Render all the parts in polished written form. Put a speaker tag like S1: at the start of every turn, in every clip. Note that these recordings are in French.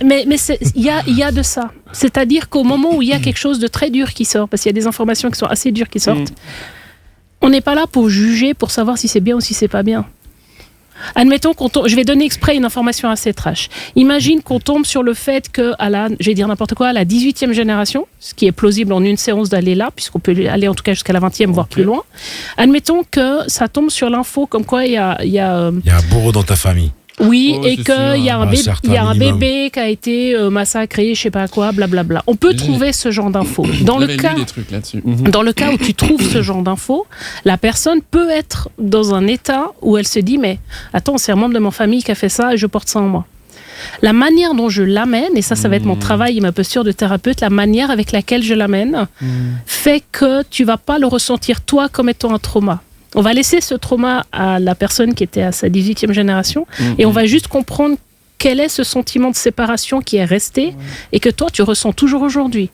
S1: Mais il y a de ça. C'est-à-dire qu'au moment où il y a quelque chose de très dur qui sort, parce qu'il y a des informations qui sont assez dures qui sortent, on n'est pas là pour juger, pour savoir si c'est bien ou si c'est pas bien. Admettons je vais donner exprès une information assez trash. Imagine qu'on tombe sur le fait que, je vais dire n'importe quoi, à la 18e génération, ce qui est plausible en une séance d'aller là, puisqu'on peut aller en tout cas jusqu'à la 20e, voire plus loin. Admettons que ça tombe sur l'info comme quoi il y a
S2: Il y a un bourreau dans ta famille.
S1: Oui, et qu'il y a un bébé qui a été massacré, je sais pas quoi, blablabla. On peut trouver ce genre d'infos. Dans le cas où tu trouves ce genre d'infos, la personne peut être dans un état où elle se dit mais attends, c'est un membre de ma famille qui a fait ça et je porte ça en moi. La manière dont je l'amène, et ça va être mon travail et ma posture de thérapeute, la manière avec laquelle je l'amène fait que tu vas pas le ressentir toi comme étant un trauma. On va laisser ce trauma à la personne qui était à sa 18e génération et on va juste comprendre quel est ce sentiment de séparation qui est resté et que toi, tu ressens toujours aujourd'hui.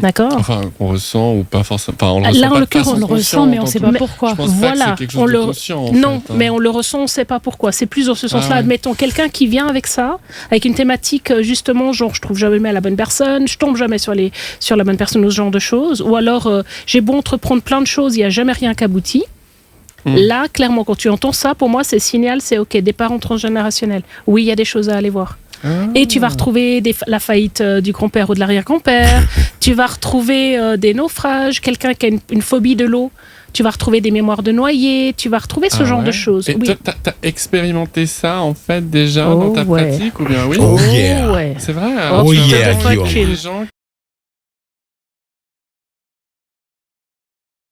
S1: D'accord ?
S3: Enfin, qu'on ressent ou pas forcément. Enfin, on le
S1: là,
S3: ressent
S1: en l'occurrence,
S3: on le ressent, mais on ne sait pas pourquoi.
S1: Voilà.
S3: On le conscient,
S1: non, mais on le ressent, on ne sait pas pourquoi. C'est plus dans ce sens-là. Admettons, quelqu'un qui vient avec ça, avec une thématique, justement, genre, je trouve jamais la bonne personne, je tombe jamais sur la bonne personne ou ce genre de choses. Ou alors, j'ai beau entreprendre plein de choses, il n'y a jamais rien qui aboutit. Là, clairement, quand tu entends ça, pour moi, c'est signal, c'est OK, départ en transgénérationnel. Oui, il y a des choses à aller voir. Et tu vas retrouver la faillite du grand-père ou de l'arrière-grand-père. Tu vas retrouver des naufrages, quelqu'un qui a une phobie de l'eau. Tu vas retrouver des mémoires de noyés. Tu vas retrouver ce genre de choses.
S3: Et t'as expérimenté ça, en fait, déjà dans ta pratique ou bien oui?
S2: Oh yeah!
S1: Ouais.
S3: C'est vrai?
S2: Oh yeah, Guillaume.